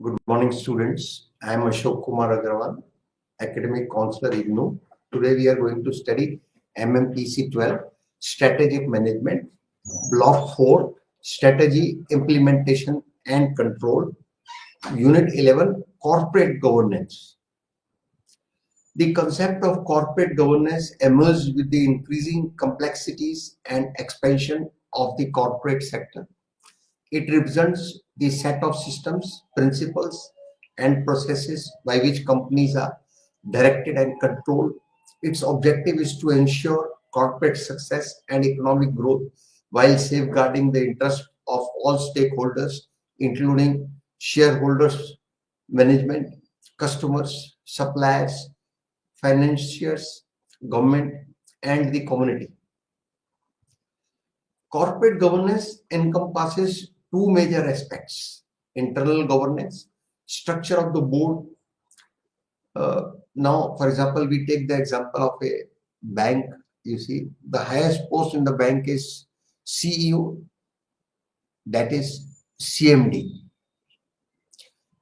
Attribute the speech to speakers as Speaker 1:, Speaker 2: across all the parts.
Speaker 1: Good morning, students. I am Ashok Kumar Agarwal, Academic Counselor IGNOU. Today we are going to study MMPC 12, Strategic Management, Block 4, Strategy, Implementation and Control, Unit 11, Corporate Governance. The concept of corporate governance emerged with the increasing complexities and expansion of the corporate sector. It represents the set of systems, principles, and processes by which companies are directed and controlled. Its objective is to ensure corporate success and economic growth while safeguarding the interest of all stakeholders, including shareholders, management, customers, suppliers, financiers, government, and the community. Corporate governance encompasses two major aspects: internal governance, structure of the board. Now, for example, we take the example of a bank. You see, the highest post in the bank is CEO, that is CMD.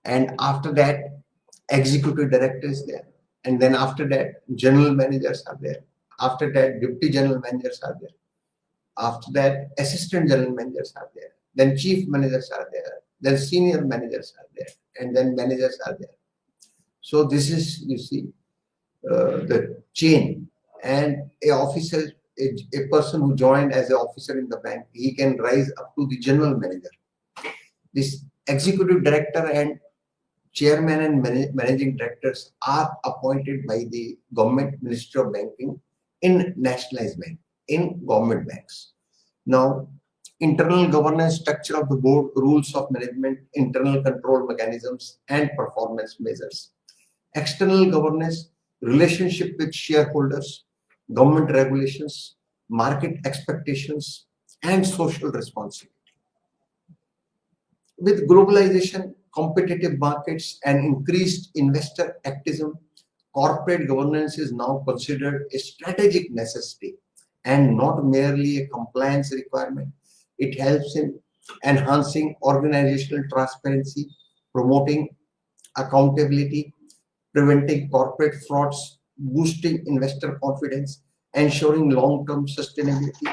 Speaker 1: And after that, executive director is there. And then after that, general managers are there. After that, deputy general managers are there. After that, assistant general managers are there. Then chief managers are there. Then senior managers are there. And then managers are there. So this is, you see, the chain. And a officer, a person who joined as an officer in the bank, he can rise up to the general manager. This executive director and chairman and managing directors are appointed by the government Ministry of Banking in nationalized bank, in government banks. Now, internal governance structure of the board, rules of management, internal control mechanisms, and performance measures. External governance, relationship with shareholders, government regulations, market expectations, and social responsibility. With globalization, competitive markets, and increased investor activism, corporate governance is now considered a strategic necessity and not merely a compliance requirement. It helps in enhancing organizational transparency, promoting accountability, preventing corporate frauds, boosting investor confidence, ensuring long-term sustainability.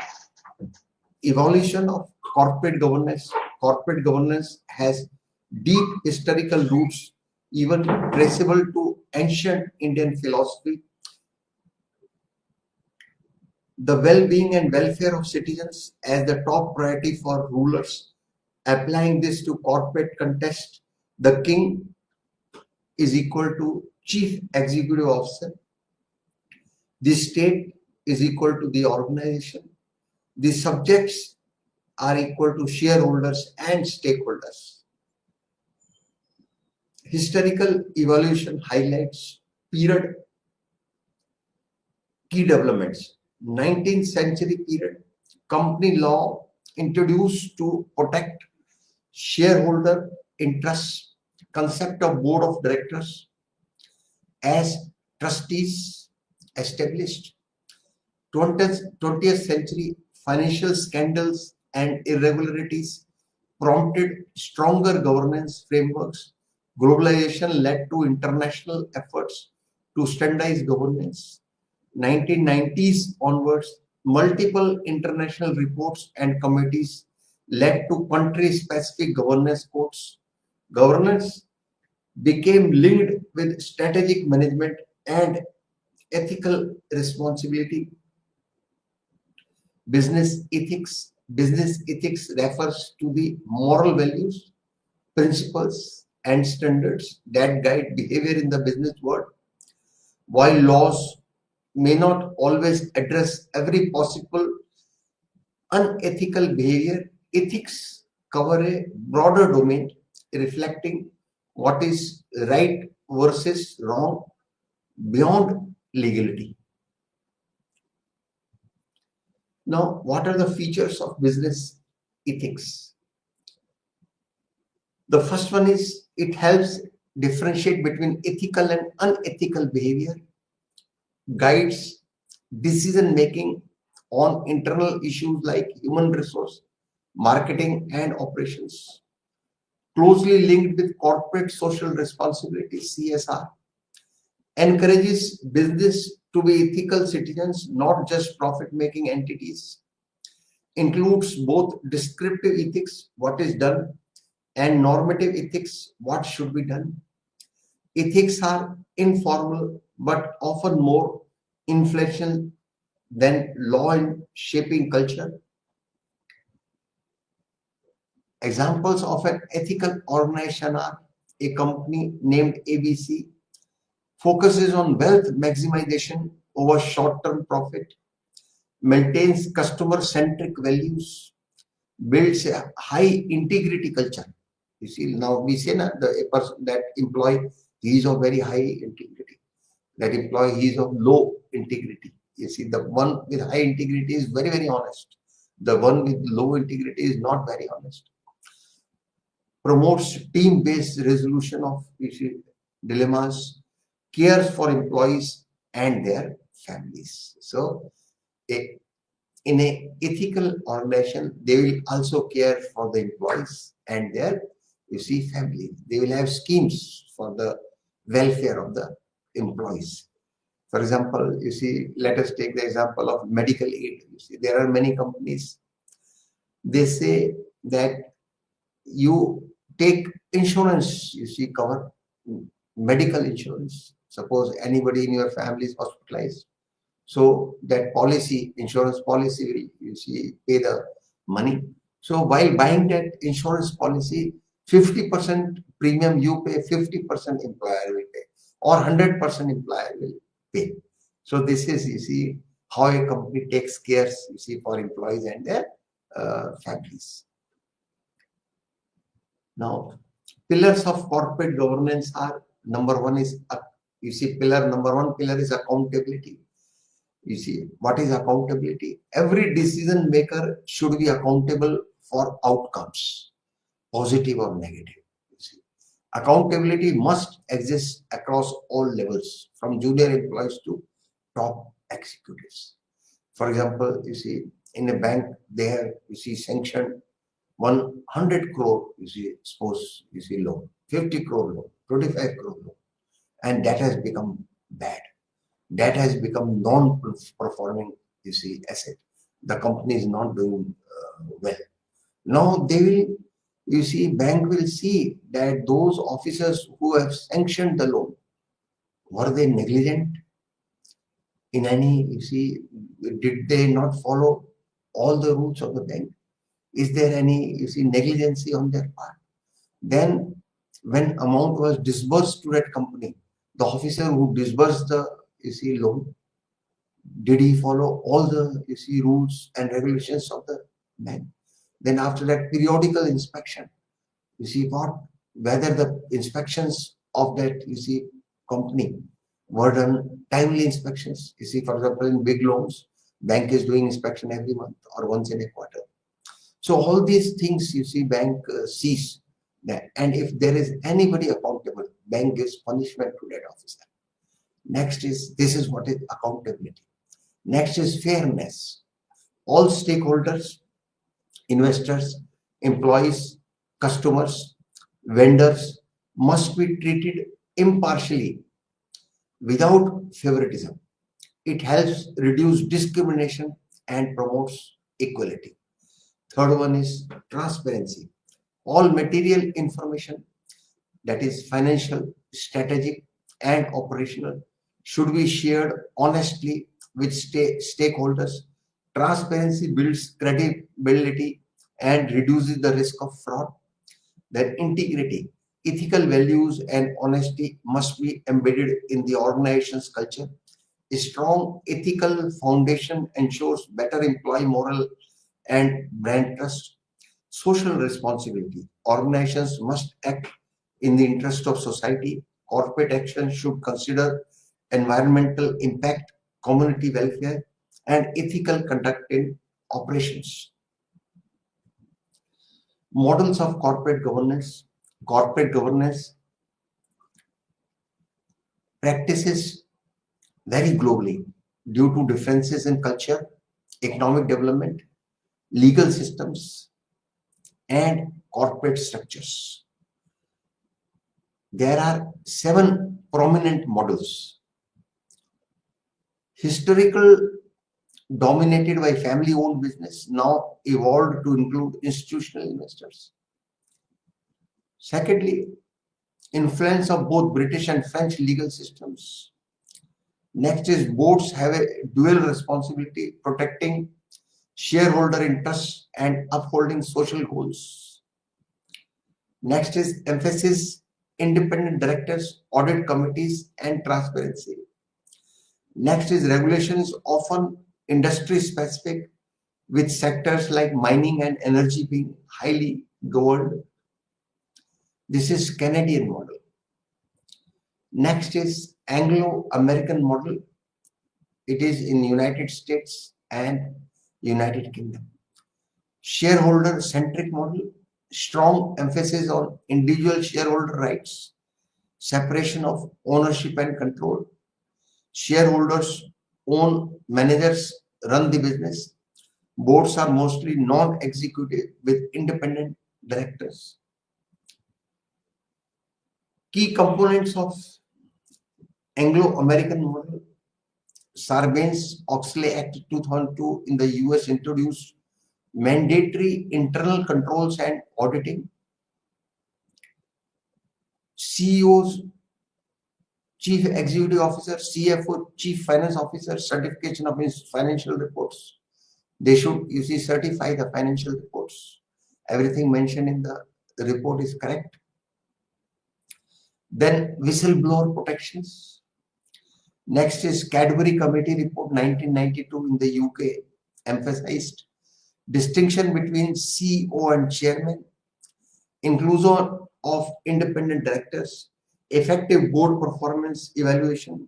Speaker 1: Evolution of corporate governance. Corporate governance has deep historical roots, even traceable to ancient Indian philosophy. The well-being and welfare of citizens as the top priority for rulers. Applying this to corporate context, the king is equal to chief executive officer. The state is equal to the organization. The subjects are equal to shareholders and stakeholders. Historical evolution highlights period key developments. 19th century period, company law introduced to protect shareholder interests, concept of board of directors as trustees established. 20th century financial scandals and irregularities prompted stronger governance frameworks. Globalization led to international efforts to standardize governance. 1990s onwards, multiple international reports and committees led to country-specific governance codes. Governance became linked with strategic management and ethical responsibility. Business ethics. Business ethics refers to the moral values, principles, and standards that guide behavior in the business world. While laws may not always address every possible unethical behavior, ethics cover a broader domain reflecting what is right versus wrong beyond legality. Now, what are the features of business ethics? The first one is it helps differentiate between ethical and unethical behavior, guides decision making on internal issues like human resource, marketing, and operations. closely linked with corporate social responsibility, CSR, encourages business to be ethical citizens, not just profit-making entities, includes both descriptive ethics, what is done, and normative ethics, what should be done. Ethics are informal but often more influential than law in shaping culture. Examples of an ethical organization are a company named ABC focuses on wealth maximization over short-term profit, maintains customer-centric values, builds a high integrity culture. You see, now we say that a person, that employee, he is of very high integrity. That employee, he is of low integrity. You see, the one with high integrity is very, very honest. The one with low integrity is not very honest. Promotes team-based resolution of dilemmas, cares for employees and their families. So, in an ethical organization, they will also care for the employees and their, family. They will have schemes for the welfare of the employees. For example, let us take the example of medical aid. There are many companies, they say that you take insurance, cover medical insurance. Suppose anybody in your family is hospitalized. So that policy, insurance policy will, pay the money. So while buying that insurance policy, 50% premium you pay, 50% employer will pay, or 100% employer will pay. So this is, how a company takes care, for employees and their families. Now, pillars of corporate governance are, number one is, number one pillar is accountability. What is accountability? Every decision maker should be accountable for outcomes, positive or negative. Accountability must exist across all levels, from junior employees to top executives. For example, in a bank, they have, sanctioned 100 crore, suppose, loan, 50 crore loan, 25 crore loan, and that has become bad. That has become non-performing, asset. The company is not doing well. Now they will, bank will see that those officers who have sanctioned the loan, were they negligent in any, did they not follow all the rules of the bank? Is there any, negligence on their part? Then when amount was disbursed to that company, the officer who disbursed the, loan, did he follow all the, rules and regulations of the bank? Then after that periodical inspection, whether the inspections of that, company were done timely inspections. For example, in big loans, bank is doing inspection every month or once in a quarter. So all these things, bank sees that, and if there is anybody accountable, bank gives punishment to that officer. Next is, this is what is accountability. Next is fairness. All stakeholders, investors, employees, customers, vendors must be treated impartially without favoritism. It helps reduce discrimination and promotes equality. Third one is transparency. All material information, that is financial, strategic, and operational, should be shared honestly with stakeholders. Transparency builds credibility and reduces the risk of fraud. Then integrity, ethical values and honesty must be embedded in the organization's culture. A strong ethical foundation ensures better employee morale and brand trust. Social responsibility. Organizations must act in the interest of society. Corporate action should consider environmental impact, community welfare, and ethical conduct in operations. Models of corporate governance. Corporate governance practices vary globally due to differences in culture, economic development, legal systems, and corporate structures. There are 7 prominent models. Historical, dominated by family-owned business, now evolved to include institutional investors. Secondly, influence of both British and French legal systems. Next is boards have a dual responsibility, protecting shareholder interests and upholding social goals. Next is emphasis independent directors, audit committees, and transparency. Next is regulations often industry specific, with sectors like mining and energy being highly governed. This is Canadian model. Next is Anglo-American model. It is in United States and United Kingdom. Shareholder-centric model, strong emphasis on individual shareholder rights, separation of ownership and control. Shareholders own, managers run the business. Boards are mostly non-executive with independent directors. Key components of Anglo-American model. Sarbanes-Oxley Act 2002 in the US introduced mandatory internal controls and auditing. CEOs, Chief Executive Officer, CFO, Chief Finance Officer, certification of his financial reports. They should, you see, certify the financial reports. Everything mentioned in the report is correct. Then whistleblower protections. Next is Cadbury Committee Report 1992 in the UK emphasized distinction between CEO and chairman, inclusion of independent directors, effective board performance evaluation.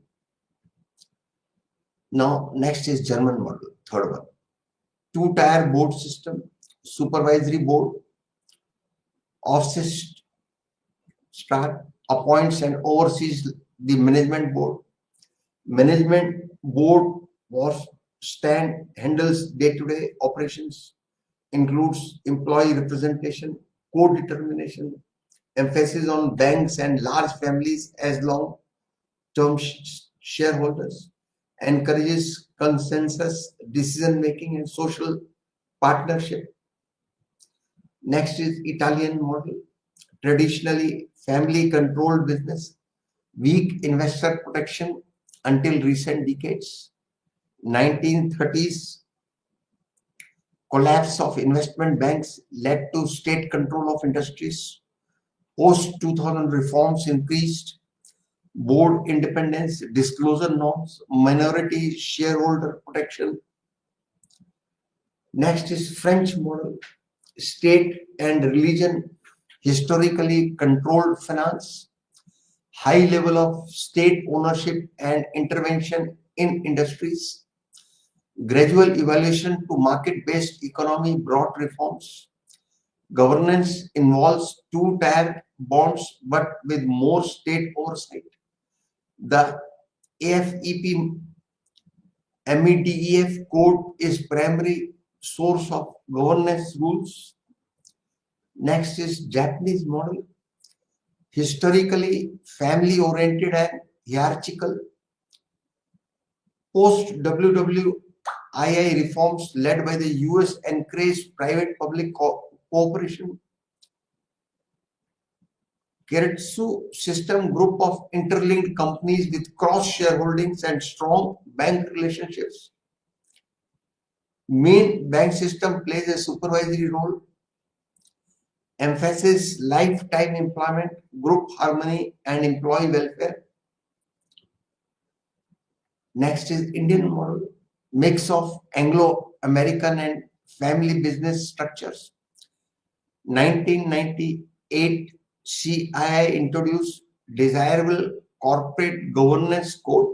Speaker 1: Now, next is German model, third one. 2-tier board system, supervisory board, Aufsichtsrat appoints and oversees the management board. Management board handles day-to-day operations, includes employee representation, co-determination, emphasis on banks and large families as long-term shareholders, encourages consensus decision-making and social partnership. Next is Italian model, traditionally family-controlled business, weak investor protection until recent decades. 1930s collapse of investment banks led to state control of industries. Post-2000 reforms increased board independence, disclosure norms, minority shareholder protection. Next is French model, state and religion historically controlled finance, high level of state ownership and intervention in industries, gradual evaluation to market-based economy brought reforms. Governance involves 2-tier bonds but with more state oversight. The AFEP MEDEF code is primary source of governance rules. Next is Japanese model, historically family oriented and hierarchical. Post WWII reforms led by the US encouraged private public cooperation. Keiretsu system, group of interlinked companies with cross shareholdings and strong bank relationships. Main bank system plays a supervisory role. Emphasis lifetime employment, group harmony and employee welfare. Next is Indian model, mix of Anglo-American and family business structures. 1998 CII introduced desirable corporate governance code.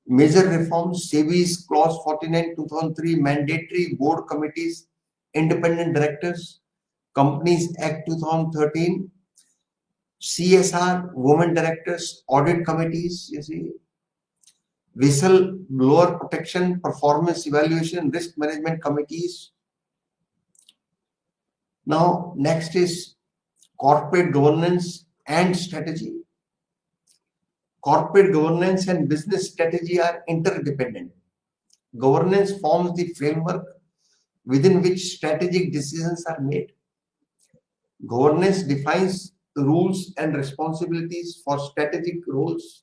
Speaker 1: Major reforms, SEBI's Clause 49 2003, mandatory board committees, independent directors, Companies Act 2013, CSR, women directors, audit committees, you see, whistleblower protection, performance evaluation, risk management committees. Now, next is corporate governance, and strategy. Corporate governance and business strategy are interdependent. Governance forms the framework within which strategic decisions are made. Governance defines rules and responsibilities for strategic roles,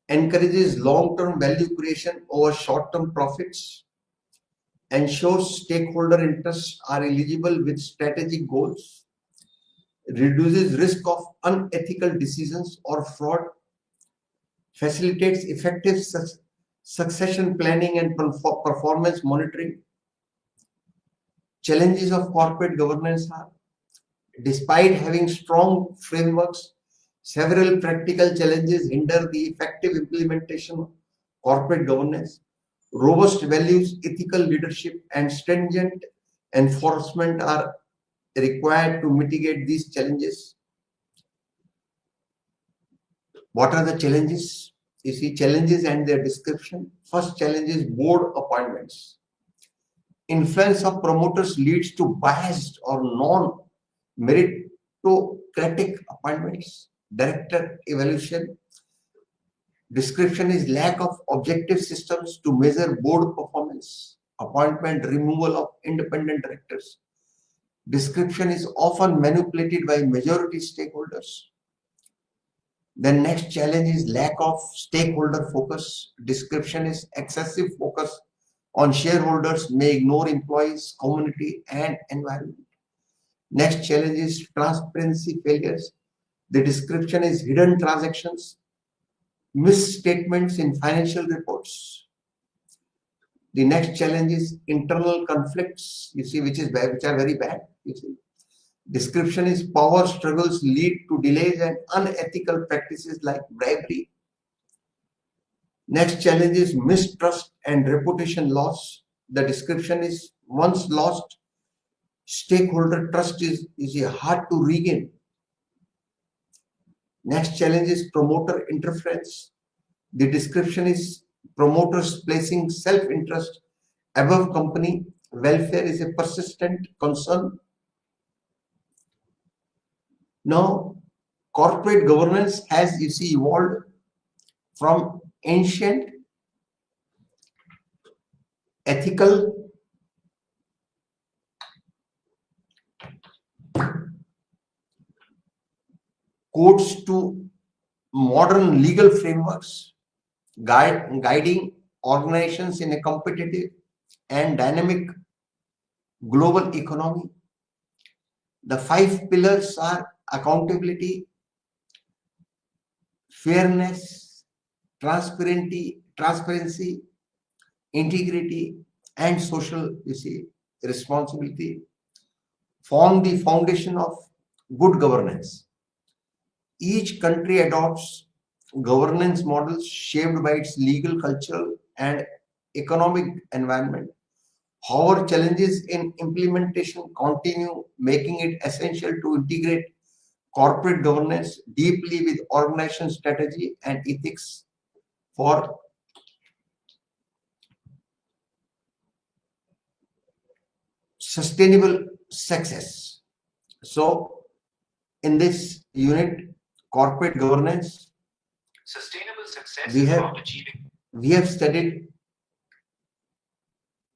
Speaker 1: encourages long-term value creation over short-term profits, ensures stakeholder interests are eligible with strategic goals, reduces risk of unethical decisions or fraud, facilitates effective succession planning and performance monitoring. Challenges of corporate governance are, despite having strong frameworks, several practical challenges hinder the effective implementation of corporate governance. Robust values, ethical leadership, and stringent enforcement are required to mitigate these challenges. What are the challenges? You see, challenges and their description. First challenge is board appointments. Influence of promoters leads to biased or non-meritocratic appointments. Director evaluation. Description is lack of objective systems to measure board performance. Appointment removal of independent directors. Description is often manipulated by majority stakeholders. The next challenge is lack of stakeholder focus. Description is excessive focus on shareholders may ignore employees, community, and environment. Next challenge is transparency failures. The description is hidden transactions, misstatements in financial reports. The next challenge is internal conflicts, you see, which are very bad. You see, description is power struggles lead to delays and unethical practices like bribery. Next challenge is mistrust and reputation loss. The description is once lost, stakeholder trust is hard to regain. Next challenge is promoter interference. The description is promoters placing self-interest above company welfare is a persistent concern. Now, corporate governance has, evolved from ancient ethical codes to modern legal frameworks, guiding organizations in a competitive and dynamic global economy. The 5 pillars are accountability, fairness, transparency, integrity, and social, responsibility form the foundation of good governance. Each country adopts governance models shaped by its legal, cultural, and economic environment. However, challenges in implementation continue, making it essential to integrate corporate governance deeply with organization strategy and ethics for sustainable success. So, in this unit, corporate governance,
Speaker 2: sustainable success is about achieving.
Speaker 1: We have studied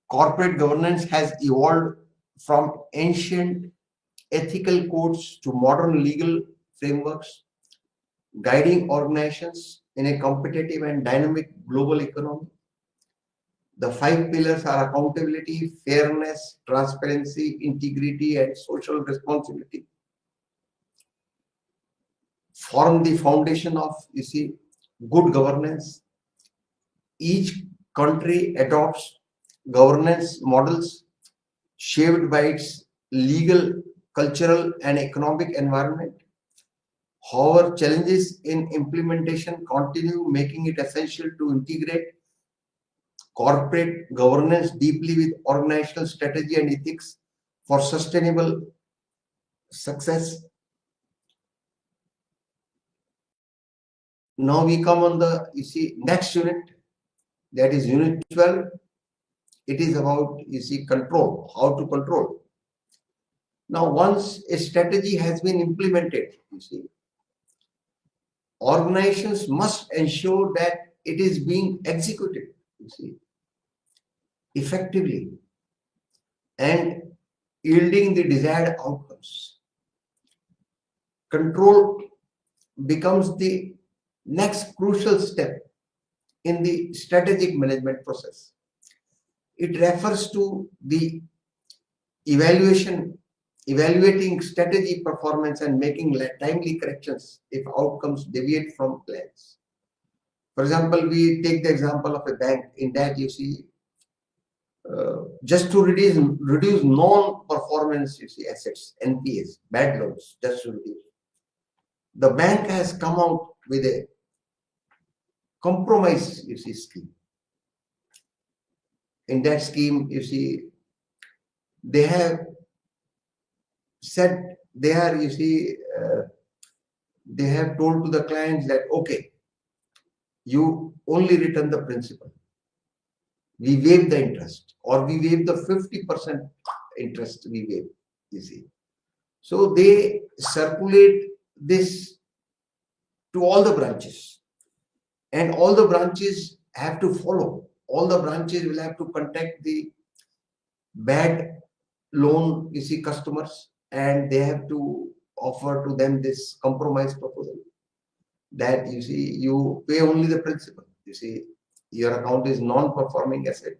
Speaker 1: corporate governance has evolved from ancient ethical codes to modern legal frameworks, guiding organizations in a competitive and dynamic global economy. The 5 pillars are accountability, fairness, transparency, integrity, and social responsibility. Form the foundation of, good governance. Each country adopts governance models shaped by its legal, cultural, and economic environment. However, challenges in implementation continue, making it essential to integrate corporate governance deeply with organizational strategy and ethics for sustainable success. Now we come on the next unit, that is unit 12. It is about control, how to control. Now, once a strategy has been implemented, you see, organizations must ensure that it is being executed, you see, effectively and yielding the desired outcomes. Control becomes the next crucial step in the strategic management process. It refers to the evaluating strategy performance and making timely corrections if outcomes deviate from plans. For example, we take the example of a bank. In that, you see, just to reduce non-performance, you see, assets, NPAs, bad loans, just to reduce. The bank has come out with a compromise, you see, scheme. In that scheme, you see, they have said they are, you see, they have told to the clients that, okay, you only return the principal. We waive the interest, or we waive the 50% interest we waive, you see. So they circulate this to all the branches, and all the branches have to follow. All the branches will have to contact the bad loan, you see, customers, and they have to offer to them this compromise proposal that, you see, you pay only the principal. You see, your account is non-performing asset.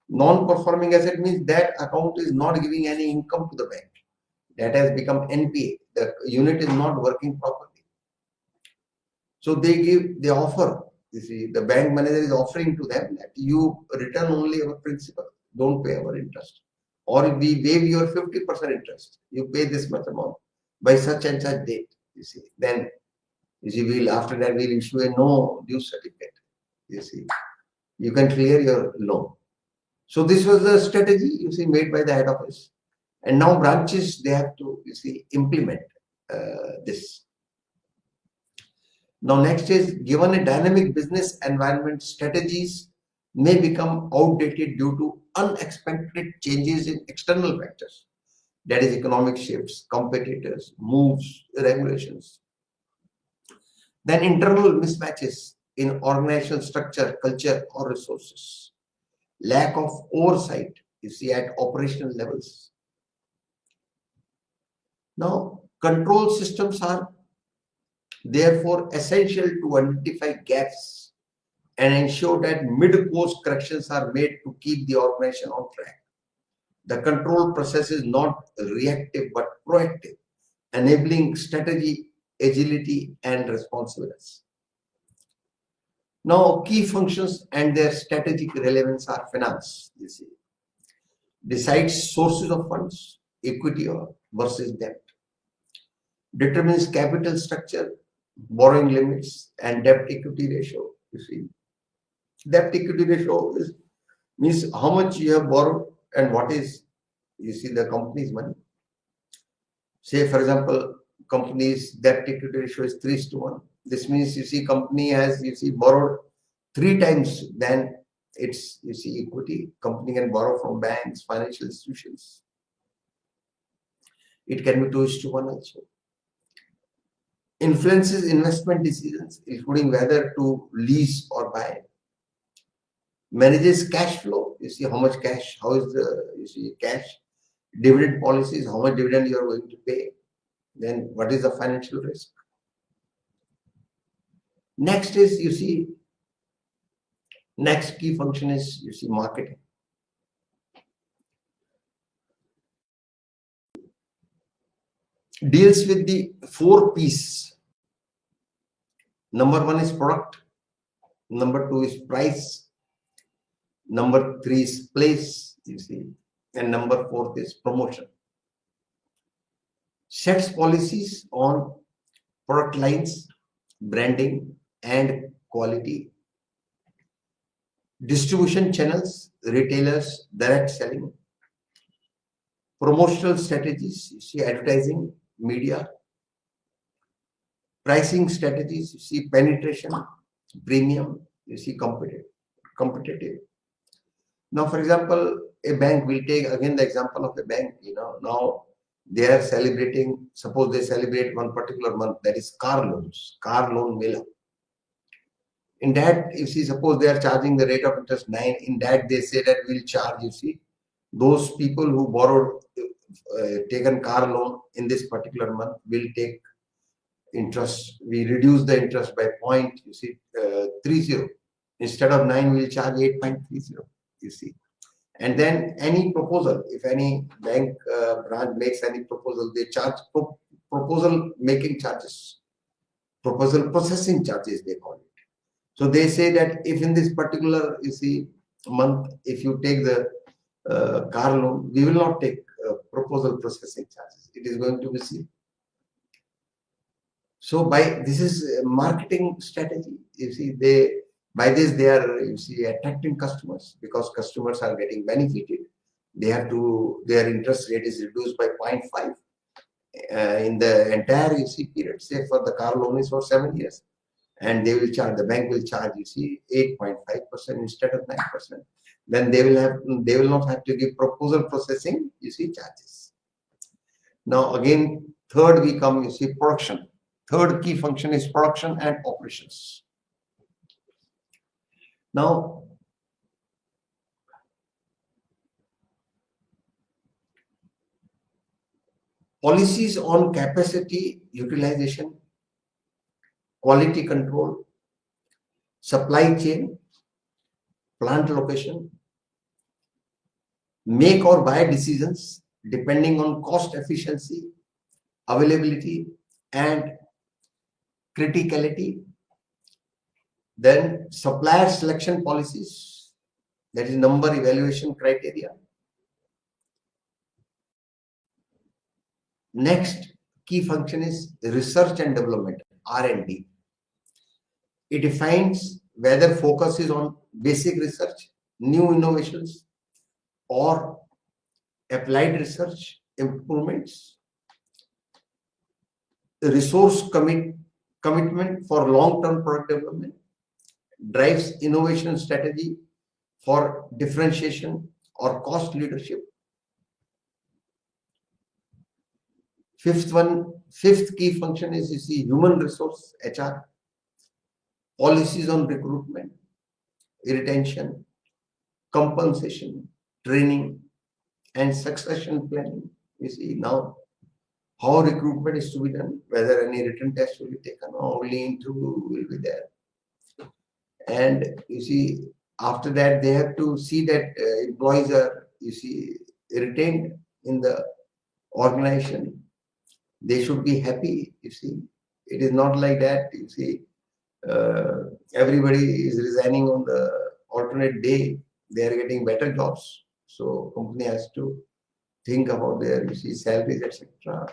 Speaker 1: Non-performing asset means that account is not giving any income to the bank. That has become NPA. The unit is not working properly. So they offer, you see, the bank manager is offering to them that you return only our principal, don't pay our interest. Or we waive your 50% interest. You pay this much amount by such and such date, you see. Then, you see, after that we'll issue a no due certificate, you see. You can clear your loan. So this was the strategy, you see, made by the head office. And now branches, they have to, you see, implement this. Now next is, given a dynamic business environment, strategies may become outdated due to unexpected changes in external factors. That is economic shifts, competitors, moves, regulations. Then internal mismatches in organizational structure, culture, or resources. Lack of oversight, you see, at operational levels. Now, control systems are therefore essential to identify gaps and ensure that mid-course corrections are made to keep the organization on track. The control process is not reactive but proactive, enabling strategy, agility, and responsiveness. Now, key functions and their strategic relevance are finance, you see. Decides sources of funds, equity versus debt. Determines capital structure, borrowing limits, and debt equity ratio, you see. Debt equity ratio means how much you have borrowed and what is, you see, the company's money. Say, for example, company's debt equity ratio is 3:1. This means, you see, company has, you see, borrowed 3 times than its, you see, equity. Company can borrow from banks, financial institutions. It can be 2:1 also. Influences investment decisions, including whether to lease or buy. Manages cash flow, you see, how much cash, how is the, you see, cash. Dividend policies, how much dividend you are going to pay. Then what is the financial risk. Next is, you see, next key function is, you see, marketing. Deals with the 4 P's. Number 1 is product. Number 2 is price. Number 3 is place, you see. And number 4 is promotion. Sets policies on product lines, branding, and quality. Distribution channels, retailers, direct selling. Promotional strategies, you see, advertising, media. Pricing strategies, you see, penetration, premium, you see, competitive. Now, for example, a bank, will take again the example of the bank, you know. Now, they are celebrating, suppose they celebrate one particular month, that is car loans, car loan mela. In that, you see, suppose they are charging the rate of interest 9, in that they say that we'll charge, you see, those people who borrowed, taken car loan in this particular month will take interest. We reduce the interest by point, you see, 30. Instead of 9, we'll charge 8.30, you see. And then any proposal, if any bank branch makes any proposal, they charge proposal making charges, proposal processing charges, they call it. So they say that if in this particular, you see, month, if you take the car loan, we will not take proposal processing charges. It is going to be zero. So this is a marketing strategy. You see, by this they are, you see, attracting customers, because customers are getting benefited. They have to, their interest rate is reduced by 0.5 in the entire, you see, period. Say for the car loan is for 7 years, and they will charge, the bank will charge, you see, 8.5% instead of 9%. Then they will not have to give proposal processing, you see, charges. Now again, third we come, you see, production. Third key function is production and operations. Now, policies on capacity utilization, quality control, supply chain, plant location, make or buy decisions depending on cost efficiency, availability, and criticality. Then supplier selection policies, that is number evaluation criteria. Next key function is research and development, R&D. It defines whether focus is on basic research, new innovations, or applied research improvements. Resource commitment for long-term product development, drives innovation strategy for differentiation or cost leadership. Fifth key function is, you see, human resource, HR, policies on recruitment, retention, compensation, training, and succession planning. You see now how recruitment is to be done, whether any written test will be taken or only interview will be there. And you see, after that they have to see that employees are, you see, retained in the organization. They should be happy, you see. It is not like that, you see, everybody is resigning on the alternate day. They are getting better jobs. So company has to think about their, you see, salaries, etc.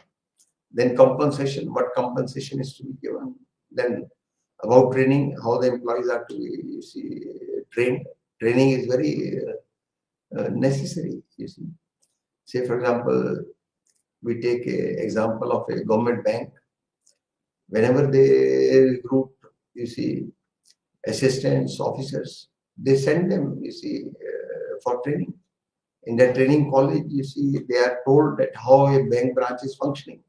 Speaker 1: Then compensation, what compensation is to be given. Then about training, how the employees are to be, you see, trained. Training is very necessary, you see. Say for example, we take an example of a government bank. Whenever they recruit, you see, assistants, officers, they send them, you see, for training. In that training college, you see, they are told that how a bank branch is functioning.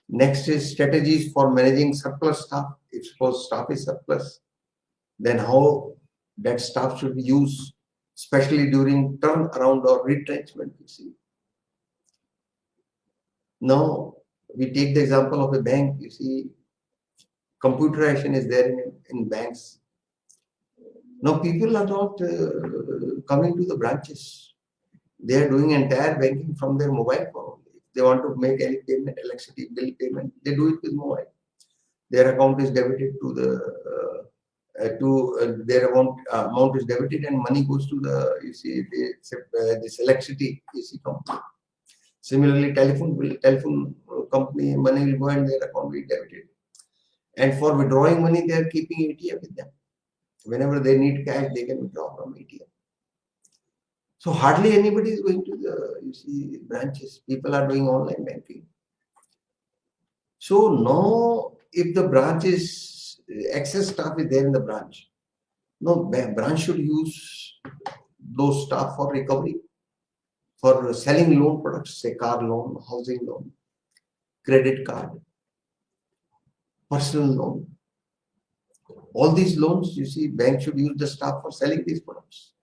Speaker 1: Next is strategies for managing surplus staff. If suppose staff is surplus, then how that staff should be used, especially during turnaround or retrenchment, you see. Now, we take the example of a bank, you see, computerization is there in banks. Now, people are not coming to the branches. They are doing entire banking from their mobile phone. If they want to make any payment, electricity bill payment, they do it with mobile. Their account is debited to the, their amount is debited and money goes to the, you see, this electricity, you see, company. Similarly, telephone company money will go and their account will be debited. And for withdrawing money, they are keeping ATM with them. Whenever they need cash, they can withdraw from ATM. So hardly anybody is going to the, you see, branches. People are doing online banking. So now, if the branch is, excess staff is there in the branch, no, branch should use those staff for recovery. for selling loan products, say car loan, housing loan, credit card, personal loan. All these loans, you see, banks should use the staff for selling these products.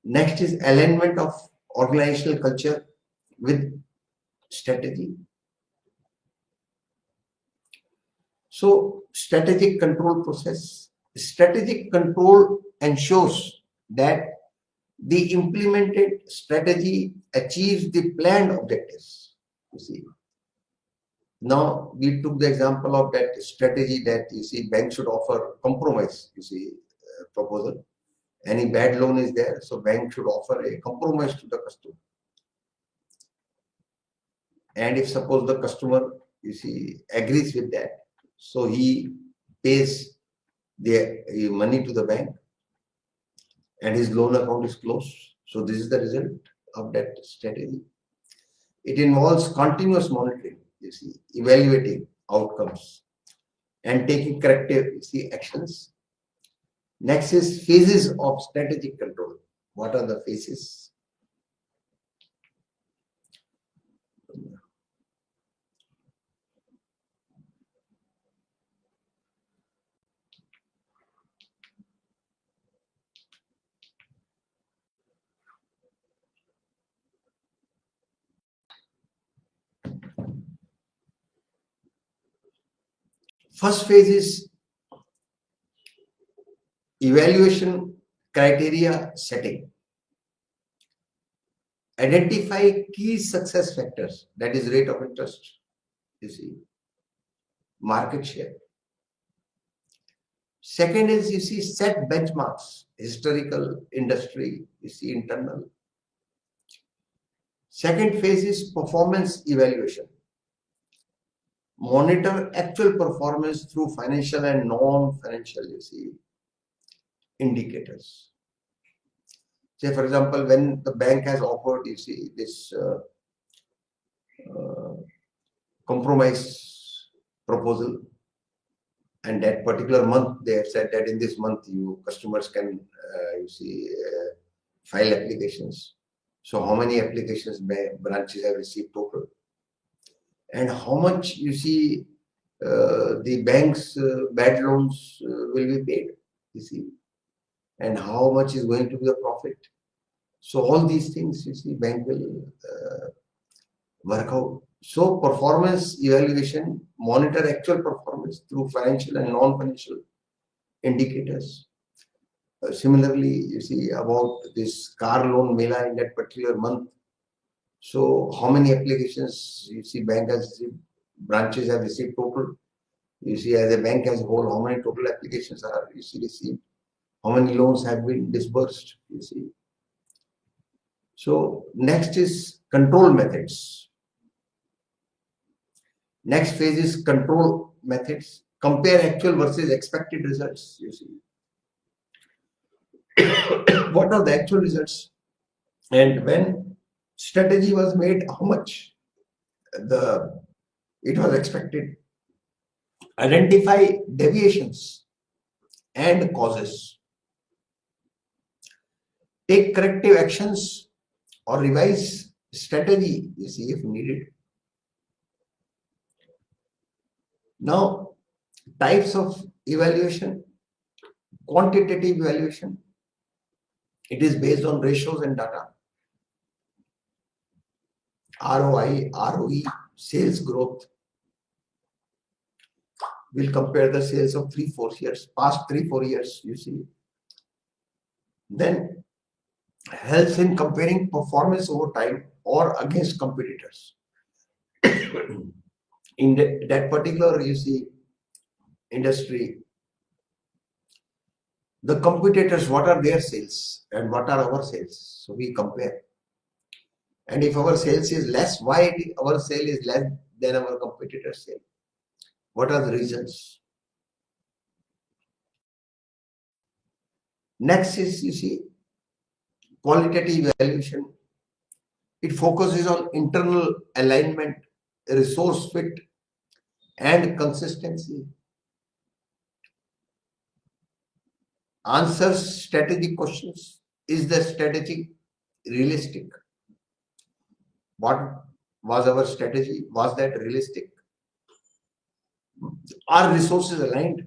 Speaker 1: Next is alignment of organizational culture with strategy. So, strategic control process. Strategic control ensures that the implemented strategy achieves the planned objectives. You see. Now, we took the example of that strategy that, you see, bank should offer compromise, you see, proposal. Any bad loan is there, so bank should offer a compromise to the customer. And if suppose the customer, you see, agrees with that, so he pays the money to the bank and his loan account is closed. So this is the result of that strategy. It involves continuous monitoring, you see, evaluating outcomes and taking corrective, you see, actions. Next is phases of strategic control. What are the phases? First phase is evaluation criteria setting. Identify key success factors, that is rate of interest, you see, market share. Second is, you see, set benchmarks, historical, industry, you see, internal. Second phase is performance evaluation. Monitor actual performance through financial and non-financial, you see, indicators. Say, for example, when the bank has offered, you see, this compromise proposal, and that particular month they have said that in this month you customers can, you see, file applications. So how many applications branches have received total, and how much, you see, the bank's bad loans will be paid, you see, and how much is going to be the profit. So all these things, you see, bank will work out. So performance evaluation, monitor actual performance through financial and non-financial indicators. Similarly, you see, about this car loan mela in that particular month. So how many applications, you see, bank has received, branches have received total. You see, as a bank as a whole, how many total applications are, you see, received. How many loans have been disbursed, you see. So next is control methods. Next phase is control methods. Compare actual versus expected results, you see. What are the actual results? And when strategy was made, how much it was expected. Identify deviations and causes. Take corrective actions or revise strategy, you see, if needed. Now, types of evaluation. Quantitative evaluation. It is based on ratios and data. ROI, ROE, sales growth. We'll compare the sales of 3-4 years, past 3-4 years, you see. Then helps in comparing performance over time or against competitors. In that particular, you see, industry, the competitors, what are their sales and what are our sales? So we compare. And if our sales is less, why our sale is less than our competitor's sale? What are the reasons? Next is, you see, qualitative evaluation. It focuses on internal alignment, resource fit, and consistency. Answers strategic questions Is the strategy realistic? What was our strategy? Was that realistic? Are resources aligned?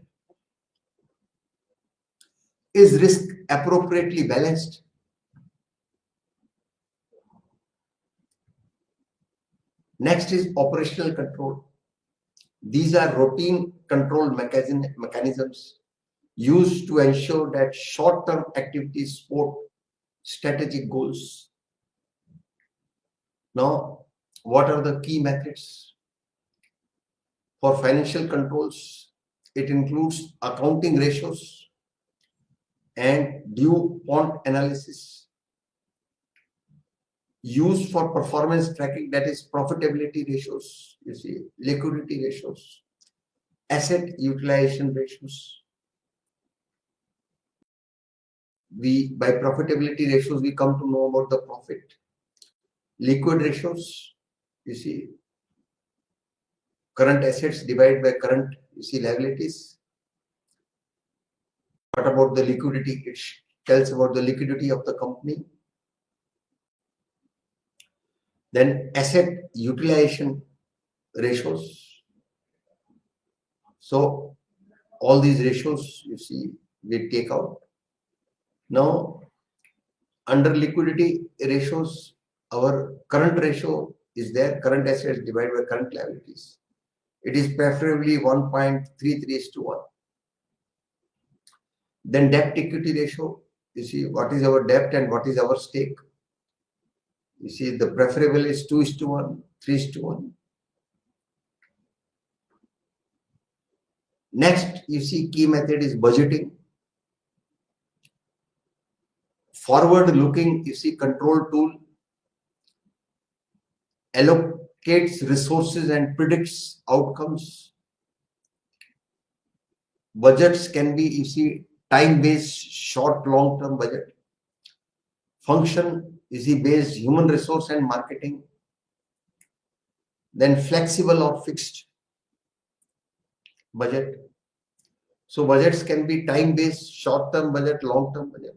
Speaker 1: Is risk appropriately balanced? Next is operational control. These are routine control mechanisms used to ensure that short-term activities support strategic goals. Now, what are the key methods? For financial controls, it includes accounting ratios and due point analysis. Used for performance tracking, that is profitability ratios, you see, liquidity ratios, asset utilization ratios. By profitability ratios, we come to know about the profit. Liquid ratios, you see, current assets divided by current, you see, liabilities. What about the liquidity? It tells about the liquidity of the company. Then asset utilization ratios. So all these ratios, you see, we take out. Now, under liquidity ratios, our current ratio is there, current assets divided by current liabilities. It is preferably 1.33:1. Then debt equity ratio, you see, what is our debt and what is our stake. You see, the preferable is 2:1, 3:1. Next, you see, key method is budgeting. Forward looking, you see, control tool allocates resources and predicts outcomes. Budgets can be, you see, time-based, short, long-term budget. Function, you see, based human resource and marketing. Then flexible or fixed budget. So budgets can be time-based, short-term budget, long-term budget.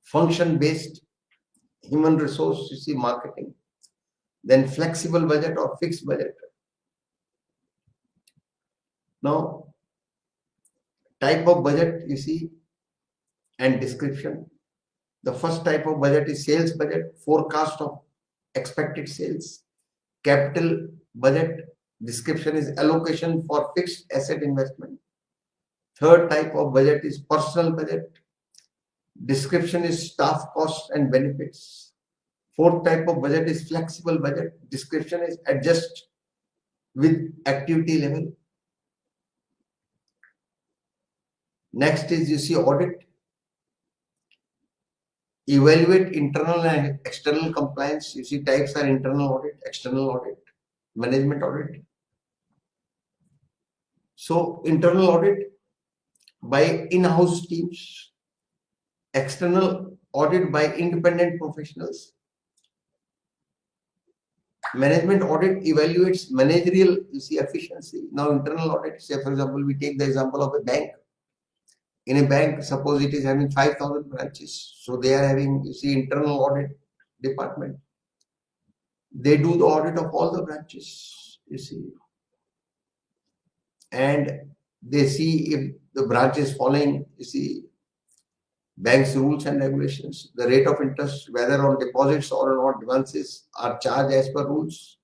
Speaker 1: Function-based, human resource, you see, marketing. Then flexible budget or fixed budget. Now, type of budget, you see, and description. The first type of budget is sales budget, forecast of expected sales. Capital budget, description is allocation for fixed asset investment. Third type of budget is personal budget. Description is staff costs and benefits. Fourth type of budget is flexible budget. Description is adjust with activity level. Next is, you see, audit. Evaluate internal and external compliance. You see, types are internal audit, external audit, management audit. So internal audit by in-house teams, external audit by independent professionals. Management audit evaluates managerial, you see, efficiency. Now internal audit, say for example, we take the example of a bank. In a bank, suppose it is having 5,000 branches. So they are having, you see, internal audit department. They do the audit of all the branches, you see. And they see if the branch is following, you see, bank's rules and regulations, the rate of interest, whether on deposits or on advances are charged as per rules.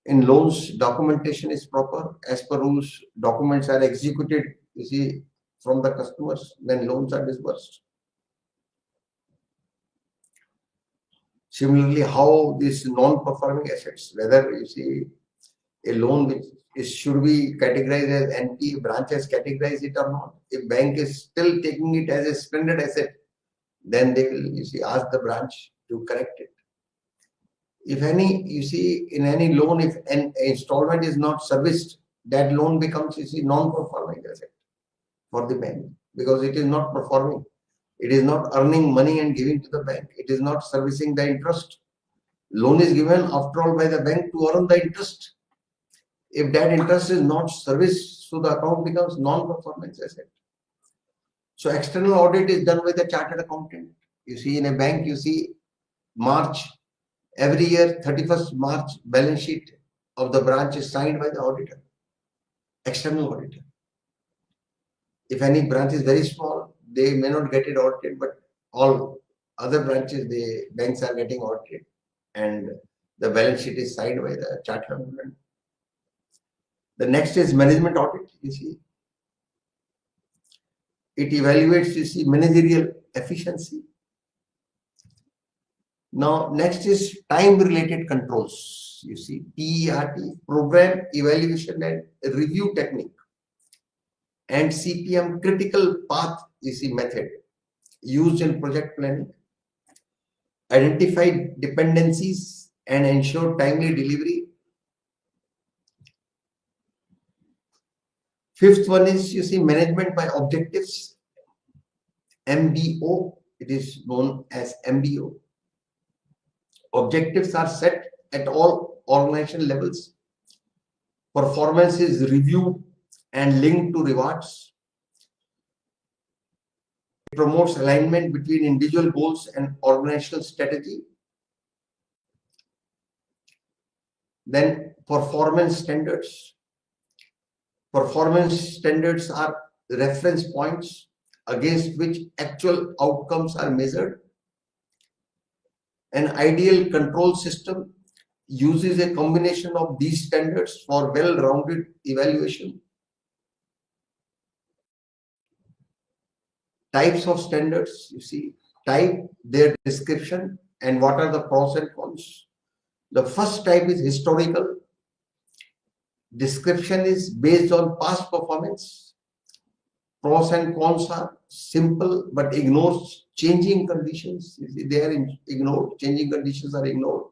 Speaker 1: In loans, documentation is proper as per rules. Documents are executed, you see, from the customers when loans are disbursed. Similarly, how these non-performing assets, whether you see a loan which should be categorized as NPA, branch has categorized it or not. If bank is still taking it as a stranded asset, then they will, you see, ask the branch to correct it. If any, you see, in any loan, if an installment is not serviced, that loan becomes, you see, non-performing asset for the bank because it is not performing. It is not earning money and giving to the bank. It is not servicing the interest. Loan is given after all by the bank to earn the interest. If that interest is not serviced, so the account becomes non-performance asset. So external audit is done by the chartered accountant. You see, in a bank, you see March, every year, 31st March, balance sheet of the branch is signed by the auditor, external auditor. If any branch is very small, they may not get it audited, but all other branches, the banks are getting audited, and the balance sheet is signed by the chartered accountant. The next is management audit. You see, it evaluates, you see, managerial efficiency. Now, next is time-related controls. You see, PERT, program evaluation and review technique, and CPM, critical path, you see, method used in project planning. Identify dependencies and ensure timely delivery. Fifth one is, you see, management by objectives, MBO. It is known as MBO. Objectives are set at all organization levels. Performance is reviewed and linked to rewards. It promotes alignment between individual goals and organizational strategy. Then performance standards. Performance standards are reference points against which actual outcomes are measured. An ideal control system uses a combination of these standards for well-rounded evaluation. Types of standards, you see, type, their description, and what are the pros and cons. The first type is historical. Description is based on past performance. Pros and cons are simple but ignores changing conditions. You see, they are ignored. Changing conditions are ignored.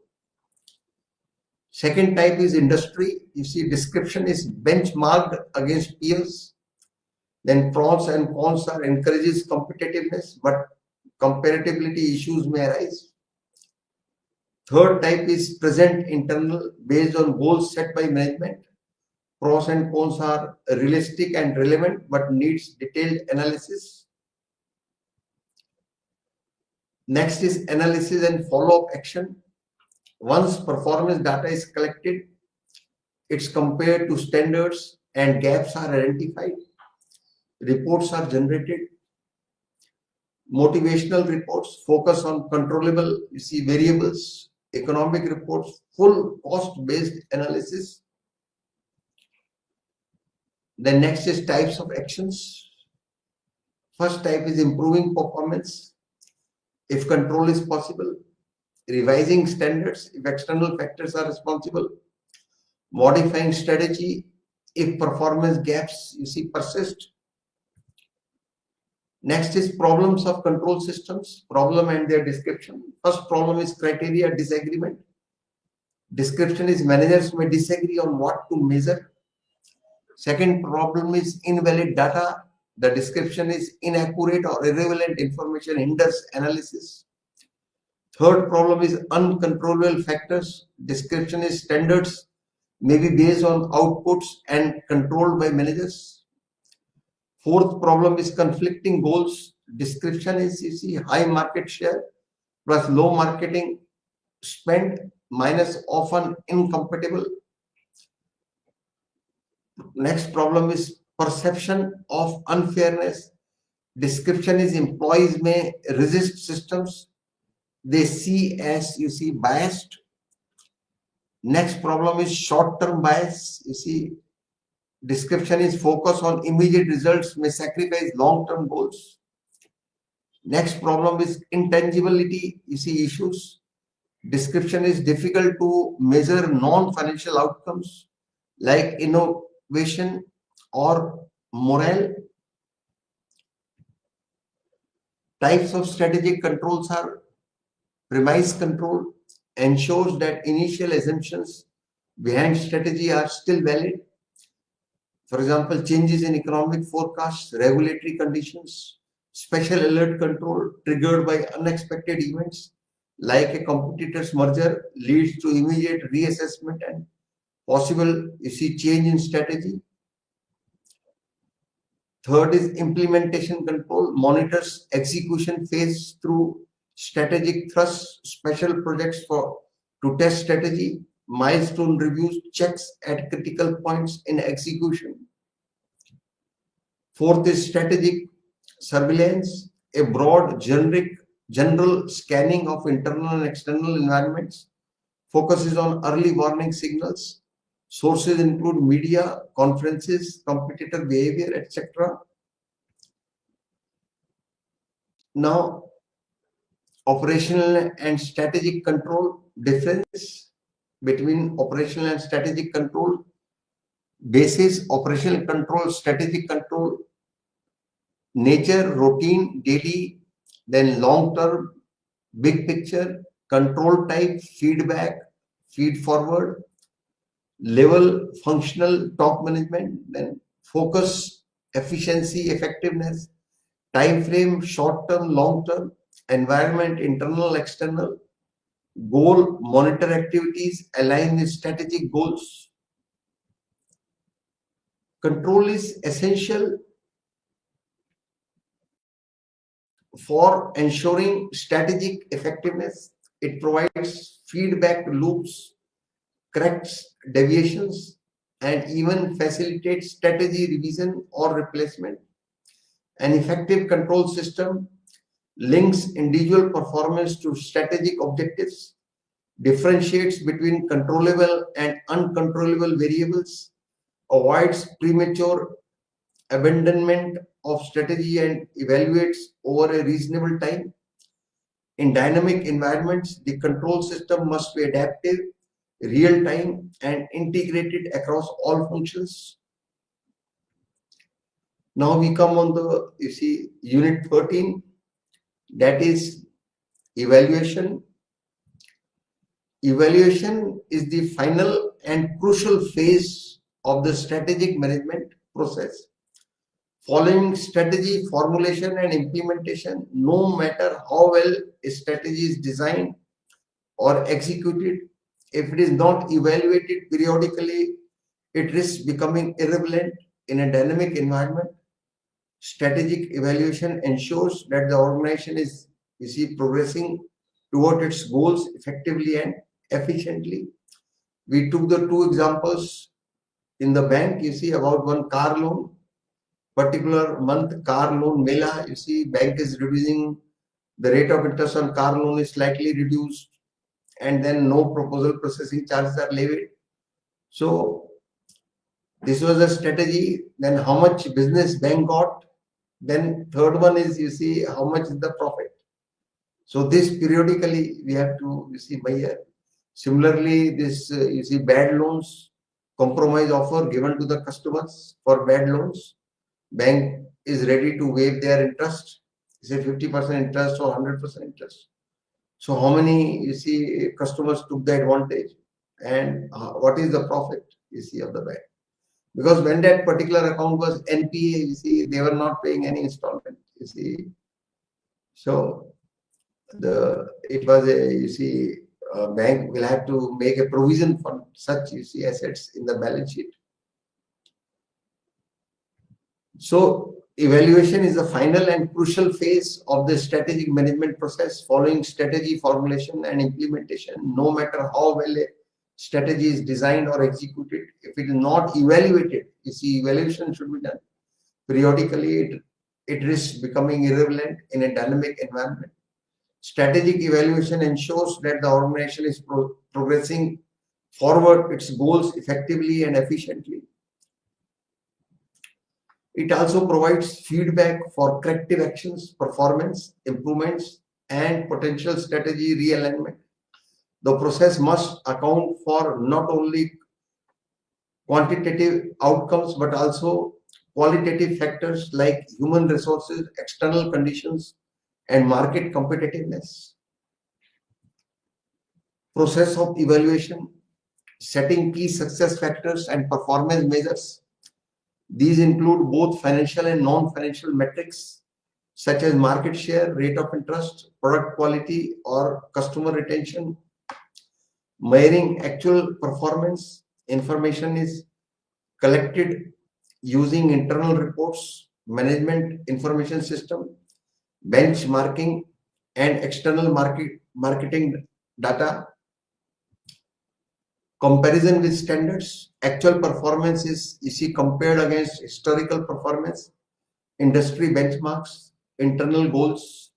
Speaker 1: Second type is industry. You see, description is benchmarked against peers. Then pros and cons are encourages competitiveness, but comparability issues may arise. Third type is present internal, based on goals set by management. Pros and cons are realistic and relevant, but needs detailed analysis. Next is analysis and follow-up action. Once performance data is collected, it's compared to standards and gaps are identified. Reports are generated. Motivational reports focus on controllable, you see, variables. Economic reports, full cost-based analysis. The next is types of actions. First type is improving performance if control is possible. Revising standards if external factors are responsible. Modifying strategy if performance gaps, you see, persist. Next is problems of control systems, problem and their description. First problem is criteria disagreement. Description is managers may disagree on what to measure. Second problem is invalid data. The description is inaccurate or irrelevant information hinders analysis. Third problem is uncontrollable factors. Description is standards may be based on outputs and controlled by managers. Fourth problem is conflicting goals. Description is, you see, high market share plus low marketing spend minus often incompatible. Next problem is perception of unfairness. Description is employees may resist systems they see as, you see, biased. Next problem is short-term bias. You see, description is focus on immediate results may sacrifice long-term goals. Next problem is intangibility, you see, issues. Description is difficult to measure non-financial outcomes like innovation or morale. Types of strategic controls are premise control, ensures that initial assumptions behind strategy are still valid. For example, changes in economic forecasts, regulatory conditions. Special alert control triggered by unexpected events like a competitor's merger leads to immediate reassessment and possible, you see, change in strategy. Third is implementation control, monitors execution phase through strategic thrusts, special projects to test strategy, milestone reviews, checks at critical points in execution. Fourth is strategic surveillance, a broad general scanning of internal and external environments, focuses on early warning signals. Sources include media, conferences, competitor behavior, etc. Now, operational and strategic control, difference between operational and strategic control. Basis, operational control, strategic control, nature, routine, daily, then long term, big picture, control type, feedback, feed forward, level, functional, top management, then focus, efficiency, effectiveness, time frame, short term, long term, environment, internal, external, goal, monitor activities, align with strategic goals. Control is essential for ensuring strategic effectiveness. It provides feedback loops, corrects deviations, and even facilitates strategy revision or replacement. An effective control system links individual performance to strategic objectives, differentiates between controllable and uncontrollable variables, avoids premature abandonment of strategy, and evaluates over a reasonable time. In dynamic environments, the control system must be adaptive, real time, and integrated across all functions. Now we come on the, unit 13, that is evaluation. Evaluation is the final and crucial phase of the strategic management process. Following strategy formulation and implementation, no matter how well a strategy is designed or executed, if it is not evaluated periodically, it risks becoming irrelevant in a dynamic environment. Strategic evaluation ensures that the organization is, progressing toward its goals effectively and efficiently. We took the two examples in the bank, about one car loan. Particular month car loan mela, bank is reducing the rate of interest on car loan is slightly reduced, and then no proposal processing charges are levied. So this was a strategy. Then how much business bank got. Then third one is, how much is the profit. So this periodically we have to, measure. Similarly, this, bad loans, compromise offer given to the customers for bad loans. Bank is ready to waive their interest, say 50% interest or 100% interest. So how many, customers took the advantage, and what is the profit, of the bank? Because when that particular account was NPA, they were not paying any installment, So it was a, bank will have to make a provision for such, assets in the balance sheet. So evaluation is the final and crucial phase of the strategic management process. Following strategy formulation and implementation, no matter how well a strategy is designed or executed, if it is not evaluated, evaluation should be done periodically, it risks becoming irrelevant in a dynamic environment. Strategic evaluation ensures that the organization is progressing forward its goals effectively and efficiently. It also provides feedback for corrective actions, performance improvements, and potential strategy realignment. The process must account for not only quantitative outcomes but also qualitative factors like human resources, external conditions, and market competitiveness. Process of evaluation, setting key success factors and performance measures. These include both financial and non-financial metrics such as market share, rate of interest, product quality, or customer retention. Measuring actual performance, information is collected using internal reports, management information system, benchmarking and external marketing data, comparison with standards, actual performance is compared against historical performance, industry benchmarks, internal goals,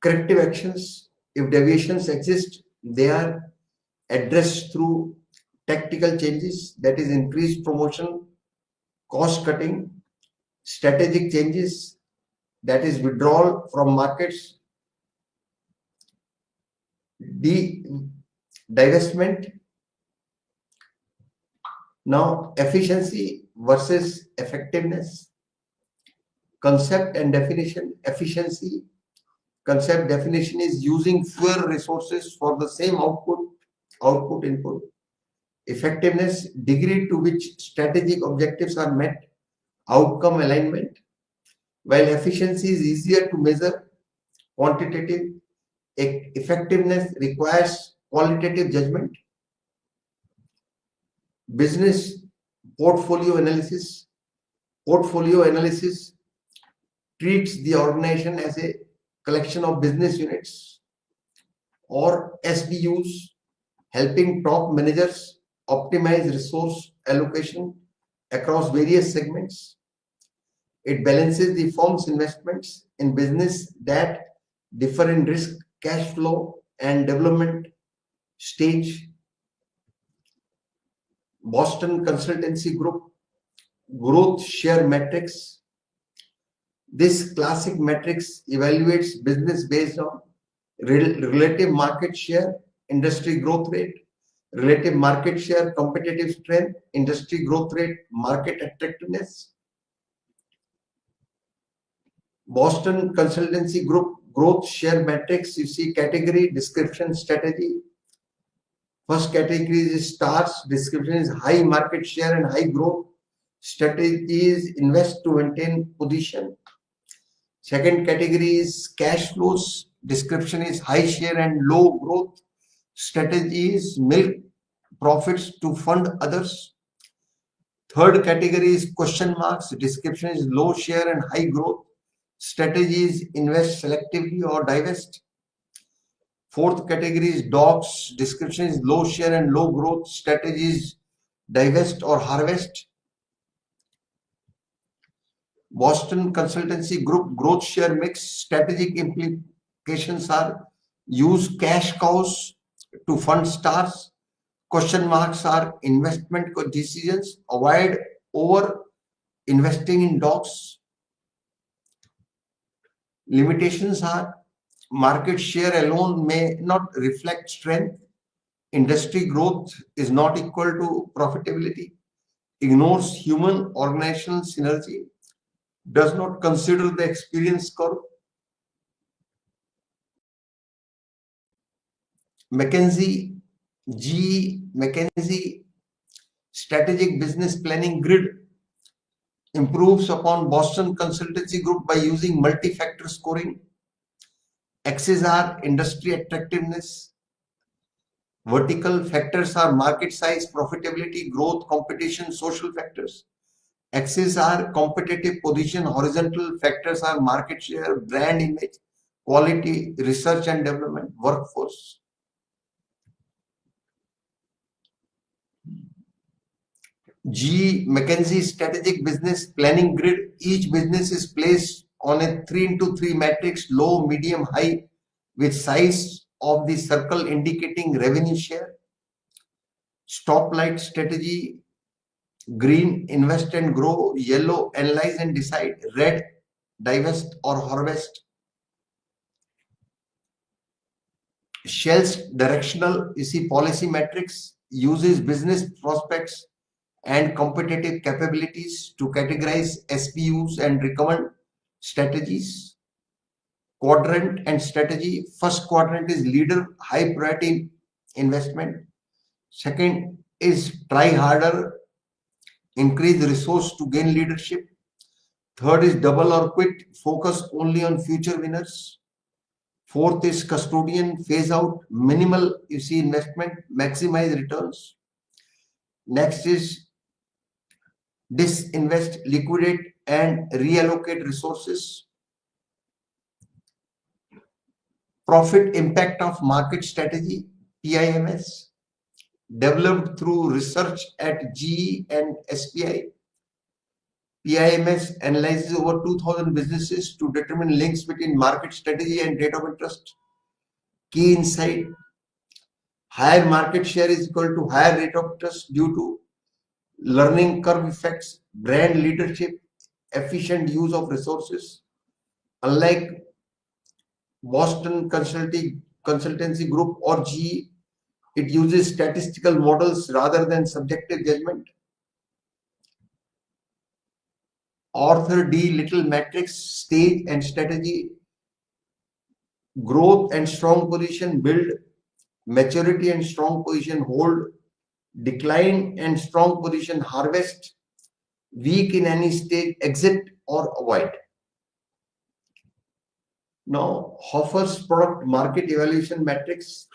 Speaker 1: corrective actions. If deviations exist, they are addressed through tactical changes, that is increased promotion, cost cutting, strategic changes, that is withdrawal from markets, divestment. Now, efficiency versus effectiveness. Concept and definition. Efficiency. Concept definition is using fewer resources for the same output input. Effectiveness, degree to which strategic objectives are met, outcome alignment. While efficiency is easier to measure, quantitative, effectiveness requires qualitative judgment. Business portfolio analysis. Portfolio analysis treats the organization as a collection of business units or SBUs, helping top managers optimize resource allocation across various segments. It balances the firm's investments in business that differ in risk, cash flow, and development stage. Boston Consultancy Group, growth share matrix. This classic matrix evaluates business based on relative market share, industry growth rate, relative market share, competitive strength, industry growth rate, market attractiveness. Boston Consultancy Group growth share matrix, you see category, description, strategy. First category is stars, description is high market share and high growth. Strategy is invest to maintain position. Second category is cash flows, description is high share and low growth. Strategy is milk profits to fund others. Third category is question marks, description is low share and high growth. Strategy is invest selectively or divest. Fourth category is dogs, description is low share and low growth. Strategy is divest or harvest. Boston Consultancy Group growth share mix, strategic implications are use cash cows to fund stars. Question marks are investment decisions, avoid over investing in dogs. Limitations are market share alone may not reflect strength. Industry growth is not equal to profitability. Ignores human organizational synergy. Does not consider the experience curve. McKinsey strategic business planning grid improves upon Boston Consultancy Group by using multi-factor scoring. Axes are industry attractiveness. Vertical factors are market size, profitability, growth, competition, social factors. Axes are competitive position. Horizontal factors are market share, brand image, quality, research and development, workforce. McKinsey strategic business planning grid. Each business is placed on a 3x3 matrix, low, medium, high, with size of the circle indicating revenue share. Stoplight strategy. Green, invest and grow. Yellow, analyze and decide. Red, divest or harvest. Shell's directional, you see policy matrix, uses business prospects and competitive capabilities to categorize SBUs and recommend strategies. Quadrant and strategy. First quadrant is leader, high priority investment. Second is try harder, increase resource to gain leadership. Third is double or quit, focus only on future winners. Fourth is custodian, phase out, minimal, you see investment, maximize returns. Next is disinvest, liquidate, and reallocate resources. Profit impact of market strategy, PIMS, developed through research at GE and SPI. PIMS analyzes over 2,000 businesses to determine links between market strategy and rate of interest. Key insight: higher market share is equal to higher rate of interest due to learning curve effects, brand leadership, efficient use of resources. Unlike Boston Consultancy Group or GE, it uses statistical models rather than subjective judgment. Arthur D. Little matrix, stage and strategy, growth and strong position build, maturity and strong position hold, decline and strong position harvest, weak in any stage exit or avoid. Now, Hoffer's product market evaluation matrix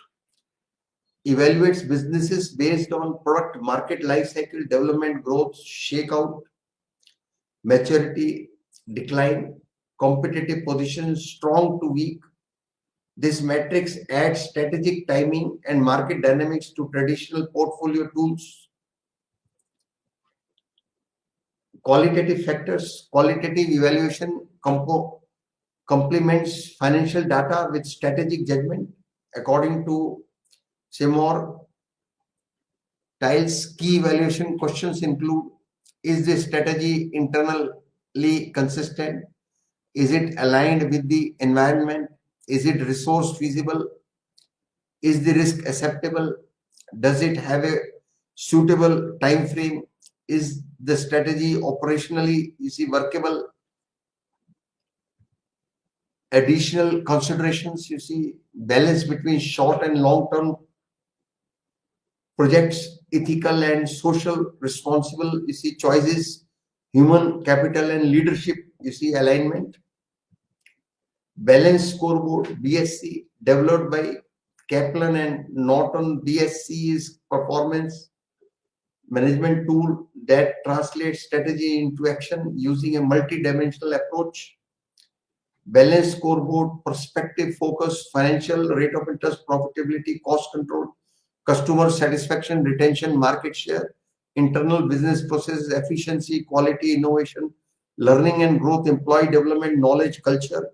Speaker 1: evaluates businesses based on product market life cycle development, growth, shakeout, maturity, decline, competitive position, strong to weak. This matrix adds strategic timing and market dynamics to traditional portfolio tools. Qualitative factors, qualitative evaluation complements financial data with strategic judgment. According to Seymour Tiles, key evaluation questions include: is the strategy internally consistent? Is it aligned with the environment? Is it resource feasible? Is the risk acceptable? Does it have a suitable time frame? Is the strategy operationally workable? Additional considerations, balance between short and long term projects, ethical and social responsible, choices, human capital and leadership, alignment. Balance scoreboard, BSC, developed by Kaplan and Norton. BSC is performance management tool that translates strategy into action using a multi-dimensional approach. Balance scoreboard, perspective focus, financial, rate of interest, profitability, cost control, customer satisfaction, retention, market share, internal business processes, efficiency, quality, innovation, learning and growth, employee development, knowledge, culture.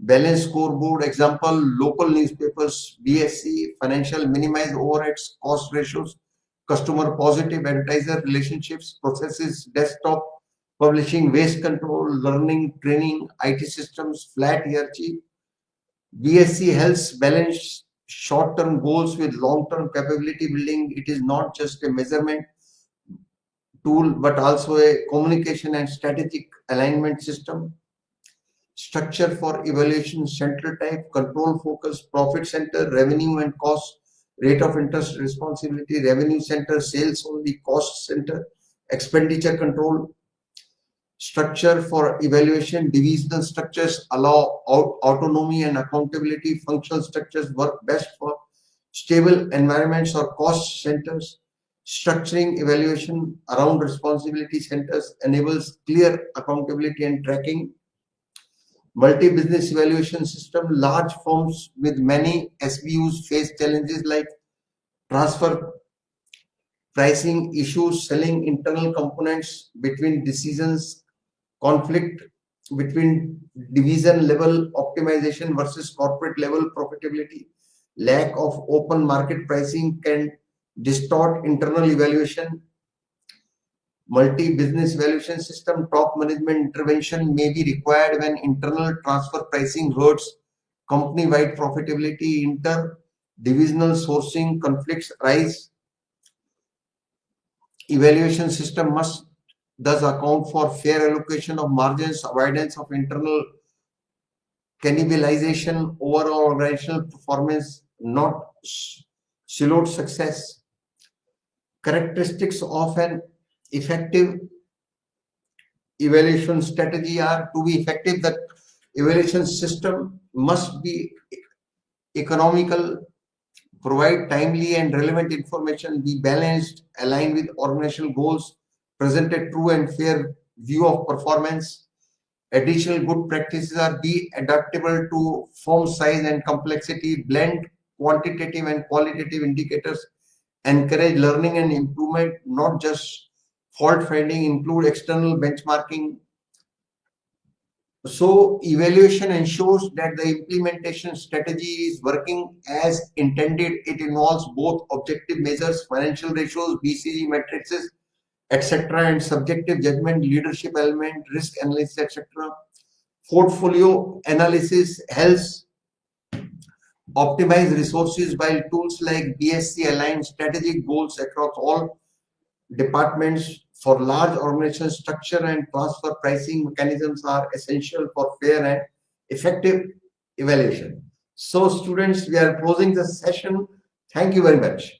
Speaker 1: Balance scoreboard example: local newspapers, BSC, financial, minimize overheads, cost ratios, customer positive, advertiser relationships, processes, desktop, publishing, waste control, learning, training, IT systems, flat hierarchy. BSC helps balance short-term goals with long-term capability building. It is not just a measurement tool, but also a communication and strategic alignment system. Structure for evaluation: central type, control focus, profit center, revenue and cost, rate of interest, responsibility, revenue center, sales only, cost center, expenditure control. Structure for evaluation: divisional structures allow autonomy and accountability. Functional structures work best for stable environments or cost centers. Structuring evaluation around responsibility centers enables clear accountability and tracking. Multi-business evaluation system: large firms with many SBUs face challenges like transfer pricing issues, selling internal components between decisions, conflict between division level optimization versus corporate level profitability. Lack of open market pricing can distort internal evaluation. Multi-business evaluation system: top management intervention may be required when internal transfer pricing hurts company-wide profitability. Inter-divisional sourcing conflicts arise. Evaluation system must thus account for fair allocation of margins, avoidance of internal cannibalization, overall organizational performance, not siloed success. Characteristics of an effective evaluation strategy are: to be effective, the evaluation system must be economical, provide timely and relevant information, be balanced, align with organizational goals, present a true and fair view of performance. Additional good practices are be adaptable to firm size and complexity, blend quantitative and qualitative indicators, encourage learning and improvement, not just fault finding, include external benchmarking. So evaluation ensures that the implementation strategy is working as intended. It involves both objective measures, financial ratios, BCG matrices, etc., and subjective judgment, leadership element, risk analysis, etc. Portfolio analysis helps optimize resources, while tools like BSC align strategic goals across all departments. For large organizations, structure and transfer pricing mechanisms are essential for fair and effective evaluation. So students, we are closing the session. Thank you very much.